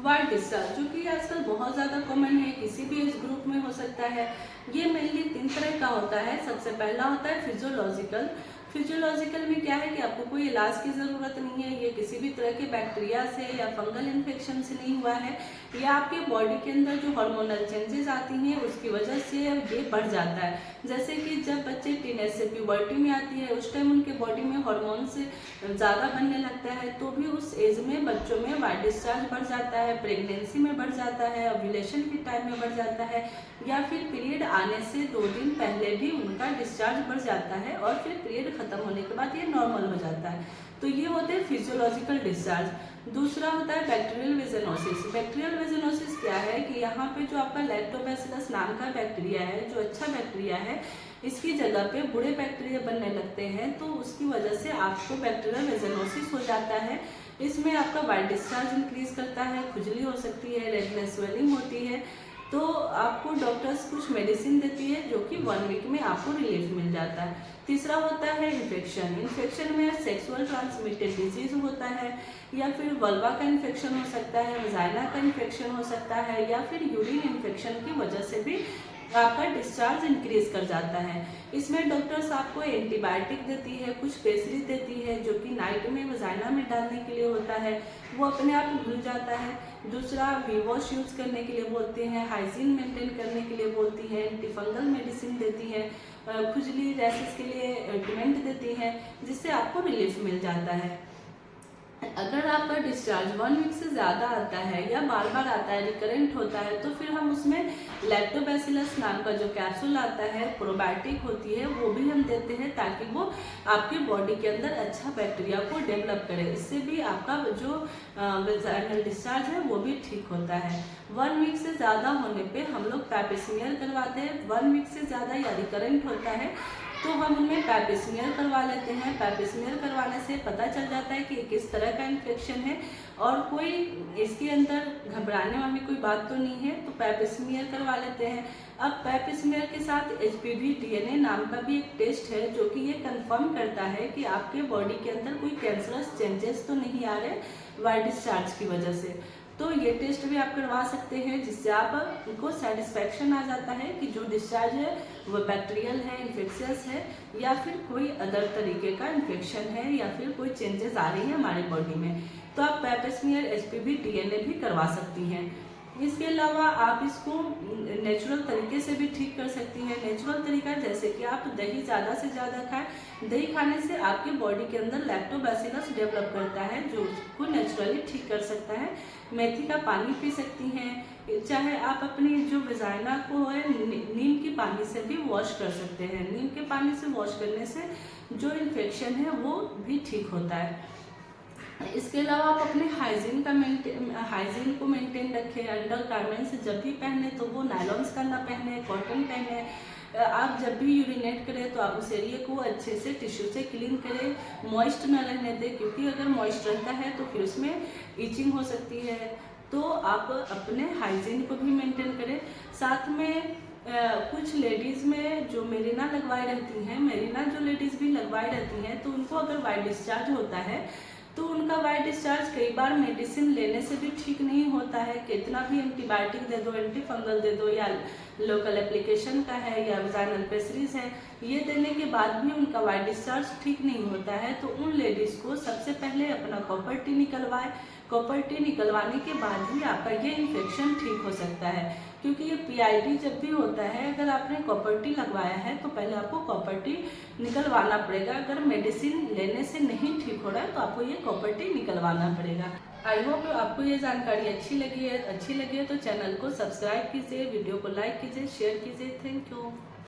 White discharge जो कि आजकल बहुत ज़्यादा कॉमन है, किसी भी एज ग्रुप में हो सकता है। ये मेनली 3 तरह का होता है। सबसे पहला होता है फिजियोलॉजिकल। फिजियोलॉजिकल में क्या है कि आपको कोई इलाज की ज़रूरत नहीं है, ये किसी भी तरह के बैक्टीरिया से या फंगल इन्फेक्शन से नहीं हुआ है, या आपके बॉडी के अंदर जो हार्मोनल चेंजेस आती हैं उसकी वजह से ये बढ़ जाता है। जैसे कि जब बच्चे टीनेज से प्यूबर्टी में आती है उस टाइम उनके बॉडी में हार्मोन से ज़्यादा बनने लगता है, तो भी उस एज में बच्चों में वाइट डिस्चार्ज बढ़ जाता है, प्रेगनेंसी में बढ़ जाता है, ओव्यूलेशन के टाइम में बढ़ जाता है, या फिर पीरियड आने से 2 दिन पहले भी उनका डिस्चार्ज बढ़ जाता है और फिर पीरियड खत्म होने के बाद ये नॉर्मल हो जाता है। तो ये होते हैं फिजियोलॉजिकल डिस्चार्ज। दूसरा होता है बैक्टीरियल वेजिनोसिस। बैक्टीरियल वेजिनोसिस क्या है कि यहाँ पे जो आपका लैक्टोबैसिलस नाम का बैक्टीरिया है, जो अच्छा बैक्टीरिया है, इसकी जगह पे बुरे बैक्टीरिया बनने लगते हैं, तो उसकी वजह से आपको बैक्टीरियल वेजिनोसिस हो जाता है। इसमें आपका वाइट डिस्चार्ज इंक्रीज करता है, खुजली हो सकती है, रेडनेस स्वेलिंग होती है। तो आपको डॉक्टर्स कुछ मेडिसिन देती है जो कि 1 वीक में आपको रिलीफ मिल जाता है। तीसरा होता है इन्फेक्शन। इन्फेक्शन में सेक्सुअल ट्रांसमिटेड डिजीज होता है, या फिर वल्वा का इन्फेक्शन हो सकता है, वजाइना का इन्फेक्शन हो सकता है, या फिर यूरिन इन्फेक्शन की वजह से भी आपका डिस्चार्ज इंक्रीज कर जाता है। इसमें डॉक्टर्स आपको एंटीबायोटिक देती है, कुछ पेसरी देती है जो कि नाइट में वजाइना में डालने के लिए होता है, वो अपने आप घुल जाता है। दूसरा वी वॉश यूज करने के लिए बोलते हैं, हाइजीन मेंटेन करने के लिए बोलती है, एंटीफंगल मेडिसिन देती है, खुजली रैशेस के लिए ऑइंटमेंट देती हैं, जिससे आपको रिलीफ मिल जाता है। अगर आपका डिस्चार्ज 1 वीक से ज़्यादा आता है या बार बार आता है, रिकरेंट होता है, तो फिर हम उसमें लैक्टोबैसिलस नाम का जो कैप्सूल आता है, प्रोबायोटिक होती है, वो भी हम देते हैं ताकि वो आपके बॉडी के अंदर अच्छा बैक्टीरिया को डेवलप करे। इससे भी आपका जो वेजाइनल डिस्चार्ज है वो भी ठीक होता है। 1 वीक से ज़्यादा होने पे हम लोग पैपिस्मियर करवाते हैं। 1 वीक से ज़्यादा या रिकरेंट होता है तो हम उनमें पैपिस्मियर करवा लेते हैं। पैपिस्मियर करवाने से पता चल जाता है कि किस तरह का इन्फेक्शन है और कोई इसके अंदर घबराने वाली कोई बात तो नहीं है, तो पैपिस्मियर करवा लेते हैं। अब पैपिस्मियर के साथ HPV DNA नाम का भी एक टेस्ट है जो कि ये कंफर्म करता है कि आपके बॉडी के अंदर कोई कैंसरस चेंजेस तो नहीं आ रहे वाइट डिस्चार्ज की वजह से। तो ये टेस्ट भी आप करवा सकते हैं, जिससे आपको सेटिस्फैक्शन आ जाता है कि जो डिस्चार्ज है वो बैक्टीरियल है, इन्फेक्शियस है, या फिर कोई अदर तरीके का इन्फेक्शन है, या फिर कोई चेंजेस आ रही है हमारी बॉडी में। तो आप पैपिस्मियर HPV DNA भी करवा सकती हैं। इसके अलावा आप इसको नेचुरल तरीके से भी ठीक कर सकती हैं। नेचुरल तरीका जैसे कि आप दही ज़्यादा से ज़्यादा खाएं। दही खाने से आपके बॉडी के अंदर लैक्टोबैसिलस डेवलप करता है जो उसको नेचुरली ठीक कर सकता है। मेथी का पानी पी सकती हैं, चाहे आप अपनी जो वजाइना को है नीम के पानी से भी वॉश कर सकते हैं। नीम के पानी से वॉश करने से जो इन्फेक्शन है वो भी ठीक होता है। इसके अलावा आप अपने हाइजीन को मेंटेन रखें। अंडर गारमेंट्स जब भी पहने तो वो नायलॉन्स का ना पहने, कॉटन पहने। आप जब भी यूरिनेट करें तो आप उस एरिया को अच्छे से टिश्यू से क्लीन करें, मॉइस्ट न रहने दें, क्योंकि अगर मॉइस्ट रहता है तो फिर उसमें ईचिंग हो सकती है। तो आप अपने हाइजीन को भी मेंटेन करें। साथ में कुछ लेडीज़ में जो मेरिना लगवाई रहती हैं, मेरिना जो लेडीज़ भी लगवाई रहती हैं, तो उनको अगर वाइट डिस्चार्ज होता है तो उनका वाइट डिस्चार्ज कई बार मेडिसिन लेने से भी ठीक नहीं होता है। कितना भी एंटीबायोटिक दे दो, एंटी फंगल दे दो, या लोकल एप्लीकेशन का है या वजाइनल पेसरीज है, ये देने के बाद भी उनका वाइट डिस्चार्ज ठीक नहीं होता है। तो उन लेडीज़ को सबसे पहले अपना कॉपर टी निकलवाए। कॉपर टी निकलवाने के बाद ही आपका ये इन्फेक्शन ठीक हो सकता है, क्योंकि ये PID जब भी होता है, अगर आपने कॉपर टी लगवाया है तो पहले आपको कॉपर टी निकलवाना पड़ेगा। अगर मेडिसिन लेने से नहीं ठीक हो रहा है तो आपको ये कॉपर टी निकलवाना पड़ेगा। आई होप आपको ये जानकारी अच्छी लगी है तो चैनल को सब्सक्राइब कीजिए, वीडियो को लाइक कीजिए, शेयर कीजिए। Thank you.